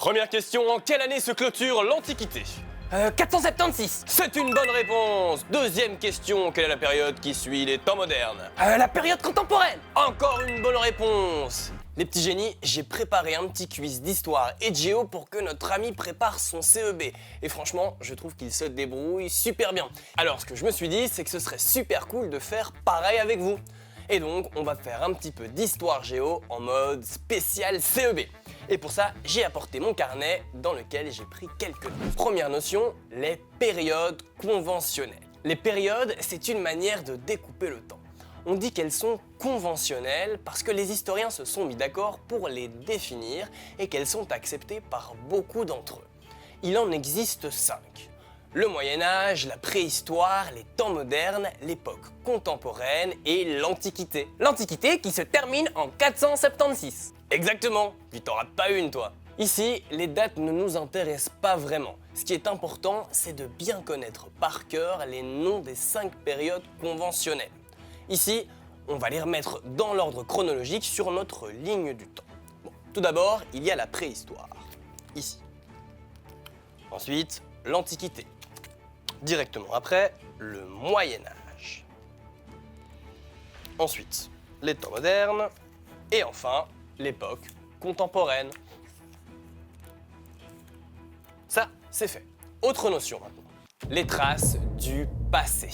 Première question, en quelle année se clôture l'Antiquité? 476. C'est une bonne réponse. Deuxième question, quelle est la période qui suit les temps modernes? La période contemporaine. Encore une bonne réponse. Les petits génies, j'ai préparé un petit quiz d'histoire et de géo pour que notre ami prépare son CEB. Et franchement, je trouve qu'il se débrouille super bien. Alors ce que je me suis dit, c'est que ce serait super cool de faire pareil avec vous. Et donc, on va faire un petit peu d'histoire géo en mode spécial CEB. Et pour ça, j'ai apporté mon carnet dans lequel j'ai pris quelques notes. Première notion, les périodes conventionnelles. Les périodes, c'est une manière de découper le temps. On dit qu'elles sont conventionnelles parce que les historiens se sont mis d'accord pour les définir et qu'elles sont acceptées par beaucoup d'entre eux. Il en existe 5. Le Moyen-Âge, la préhistoire, les temps modernes, l'époque contemporaine et l'Antiquité. L'Antiquité qui se termine en 476. Exactement, puis t'en rates pas une toi. Ici, les dates ne nous intéressent pas vraiment. Ce qui est important, c'est de bien connaître par cœur les noms des 5 périodes conventionnelles. Ici, on va les remettre dans l'ordre chronologique sur notre ligne du temps. Bon, tout d'abord, il y a la préhistoire, ici. Ensuite, l'Antiquité. Directement après, le Moyen-Âge. Ensuite, les temps modernes. Et enfin, l'époque contemporaine. Ça, c'est fait. Autre notion maintenant. Les traces du passé.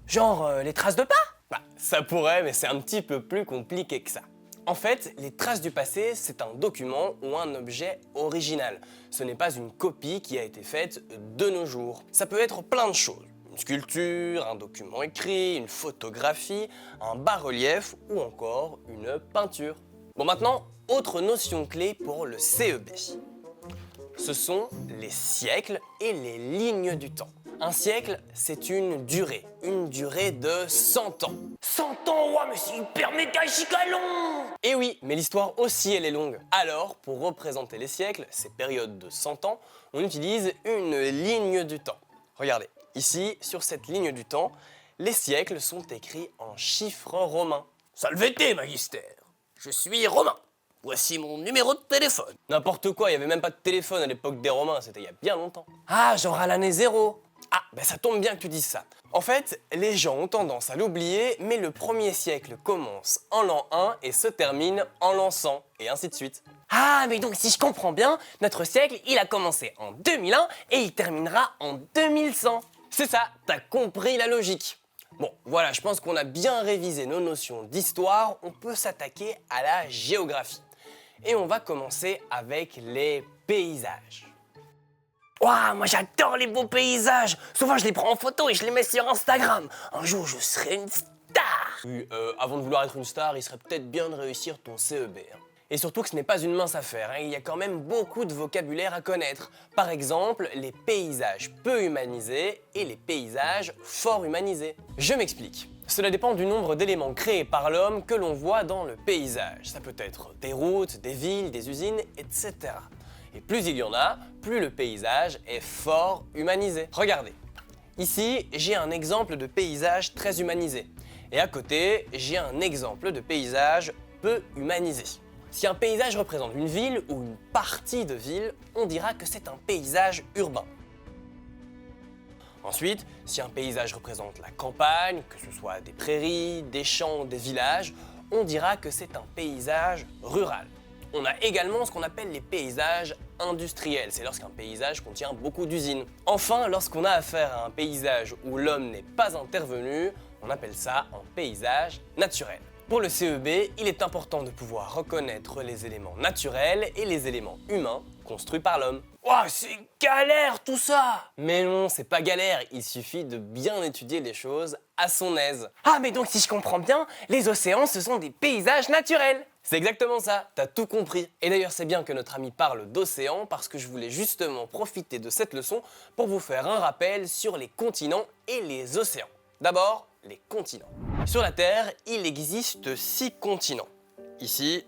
Genre les traces de pas. Bah, ça pourrait, mais c'est un petit peu plus compliqué que ça. En fait, les traces du passé, c'est un document ou un objet original. Ce n'est pas une copie qui a été faite de nos jours. Ça peut être plein de choses. Une sculpture, un document écrit, une photographie, un bas-relief ou encore une peinture. Bon, maintenant, autre notion clé pour le CEB. Ce sont les siècles et les lignes du temps. Un siècle, c'est une durée de 100 ans. 100 ans, ouais, mais c'est hyper méga giga long. Et oui, mais l'histoire aussi, elle est longue. Alors, pour représenter les siècles, ces périodes de 100 ans, on utilise une ligne du temps. Regardez, ici, sur cette ligne du temps, les siècles sont écrits en chiffres romains. Salvete, magister. Je suis romain. Voici mon numéro de téléphone. N'importe quoi, il n'y avait même pas de téléphone à l'époque des Romains, c'était il y a bien longtemps. Ah, genre à l'année 0. Ah, ben ça tombe bien que tu dises ça. En fait, les gens ont tendance à l'oublier, mais le premier siècle commence en l'an 1 et se termine en l'an 100, et ainsi de suite. Ah, mais donc si je comprends bien, notre siècle, il a commencé en 2001 et il terminera en 2100. C'est ça, t'as compris la logique. Bon, voilà, je pense qu'on a bien révisé nos notions d'histoire, on peut s'attaquer à la géographie. Et on va commencer avec les paysages. Waouh, moi j'adore les beaux paysages. Souvent je les prends en photo et je les mets sur Instagram. Un jour je serai une star. Oui, avant de vouloir être une star, il serait peut-être bien de réussir ton CEB. Et surtout que ce n'est pas une mince affaire, il y a quand même beaucoup de vocabulaire à connaître. Par exemple, les paysages peu humanisés et les paysages fort humanisés. Je m'explique. Cela dépend du nombre d'éléments créés par l'homme que l'on voit dans le paysage. Ça peut être des routes, des villes, des usines, etc. Et plus il y en a, plus le paysage est fort humanisé. Regardez, ici j'ai un exemple de paysage très humanisé. Et à côté, j'ai un exemple de paysage peu humanisé. Si un paysage représente une ville ou une partie de ville, on dira que c'est un paysage urbain. Ensuite, si un paysage représente la campagne, que ce soit des prairies, des champs, des villages, on dira que c'est un paysage rural. On a également ce qu'on appelle les paysages industriels, c'est lorsqu'un paysage contient beaucoup d'usines. Enfin, lorsqu'on a affaire à un paysage où l'homme n'est pas intervenu, on appelle ça un paysage naturel. Pour le CEB, il est important de pouvoir reconnaître les éléments naturels et les éléments humains construits par l'homme. Ouah, c'est galère tout ça. Mais non, c'est pas galère, il suffit de bien étudier les choses à son aise. Ah, mais donc si je comprends bien, les océans ce sont des paysages naturels. C'est exactement ça, t'as tout compris. Et d'ailleurs, c'est bien que notre ami parle d'océan parce que je voulais justement profiter de cette leçon pour vous faire un rappel sur les continents et les océans. D'abord, les continents. Sur la Terre, il existe 6 continents. Ici,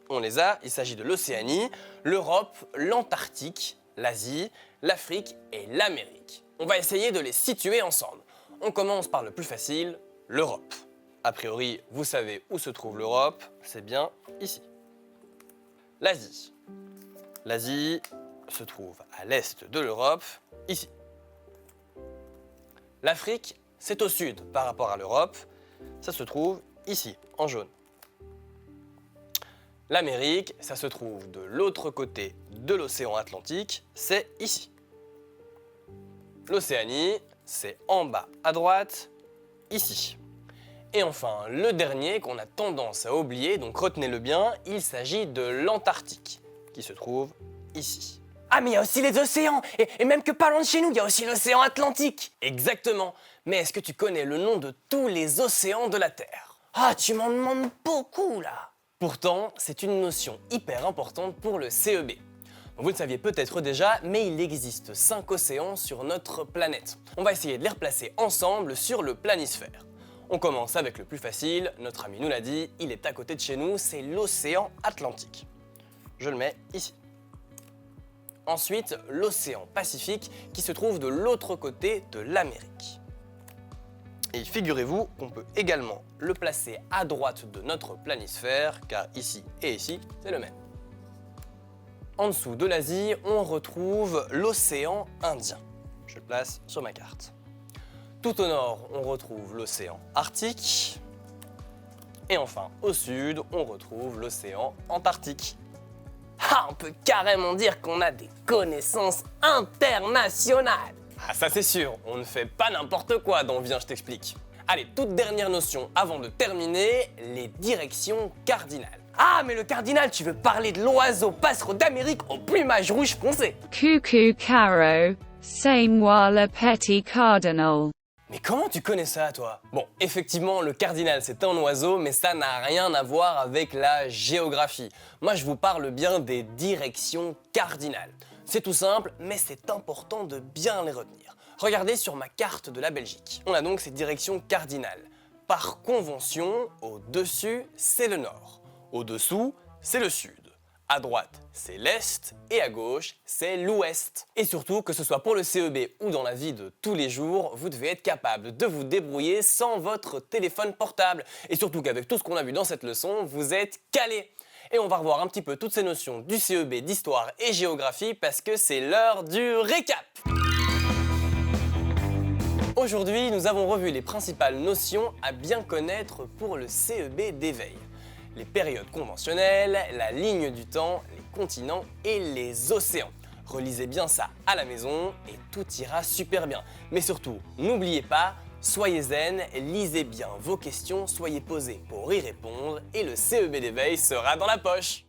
on les a, il s'agit de l'Océanie, l'Europe, l'Antarctique, l'Asie, l'Afrique et l'Amérique. On va essayer de les situer ensemble. On commence par le plus facile, l'Europe. A priori, vous savez où se trouve l'Europe, c'est bien ici. L'Asie. L'Asie se trouve à l'est de l'Europe, ici. L'Afrique, c'est au sud par rapport à l'Europe, ça se trouve ici, en jaune. L'Amérique, ça se trouve de l'autre côté de l'océan Atlantique, c'est ici. L'Océanie, c'est en bas à droite, ici. Et enfin, le dernier qu'on a tendance à oublier, donc retenez-le bien, il s'agit de l'Antarctique, qui se trouve ici. Ah, mais il y a aussi les océans, et même que pas loin de chez nous, il y a aussi l'océan Atlantique. Exactement, mais est-ce que tu connais le nom de tous les océans de la Terre? Ah, tu m'en demandes beaucoup, là. Pourtant, c'est une notion hyper importante pour le CEB. Vous le saviez peut-être déjà, mais il existe 5 océans sur notre planète. On va essayer de les replacer ensemble sur le planisphère. On commence avec le plus facile, notre ami nous l'a dit, il est à côté de chez nous, c'est l'océan Atlantique. Je le mets ici. Ensuite, l'océan Pacifique qui se trouve de l'autre côté de l'Amérique. Et figurez-vous qu'on peut également le placer à droite de notre planisphère, car ici et ici, c'est le même. En dessous de l'Asie, on retrouve l'océan Indien. Je le place sur ma carte. Tout au nord, on retrouve l'océan Arctique. Et enfin, au sud, on retrouve l'océan Antarctique. Ah, on peut carrément dire qu'on a des connaissances internationales. Ah ça c'est sûr, on ne fait pas n'importe quoi dans Viens je t'explique. Allez, toute dernière notion avant de terminer, les directions cardinales. Ah, mais le cardinal, tu veux parler de l'oiseau passereau d'Amérique au plumage rouge foncé. Coucou Caro, c'est moi le petit cardinal. Mais comment tu connais ça, toi? Bon, effectivement, le cardinal, c'est un oiseau, mais ça n'a rien à voir avec la géographie. Moi, je vous parle bien des directions cardinales. C'est tout simple, mais c'est important de bien les retenir. Regardez sur ma carte de la Belgique. On a donc ces directions cardinales. Par convention, au-dessus, c'est le nord. Au-dessous, c'est le sud. À droite, c'est l'est et à gauche, c'est l'ouest. Et surtout, que ce soit pour le CEB ou dans la vie de tous les jours, vous devez être capable de vous débrouiller sans votre téléphone portable. Et surtout qu'avec tout ce qu'on a vu dans cette leçon, vous êtes calés. Et on va revoir un petit peu toutes ces notions du CEB, d'histoire et géographie parce que c'est l'heure du récap. Aujourd'hui, nous avons revu les principales notions à bien connaître pour le CEB d'éveil. Les périodes conventionnelles, la ligne du temps, les continents et les océans. Relisez bien ça à la maison et tout ira super bien. Mais surtout, n'oubliez pas, soyez zen, lisez bien vos questions, soyez posés pour y répondre et le CEB d'éveil sera dans la poche.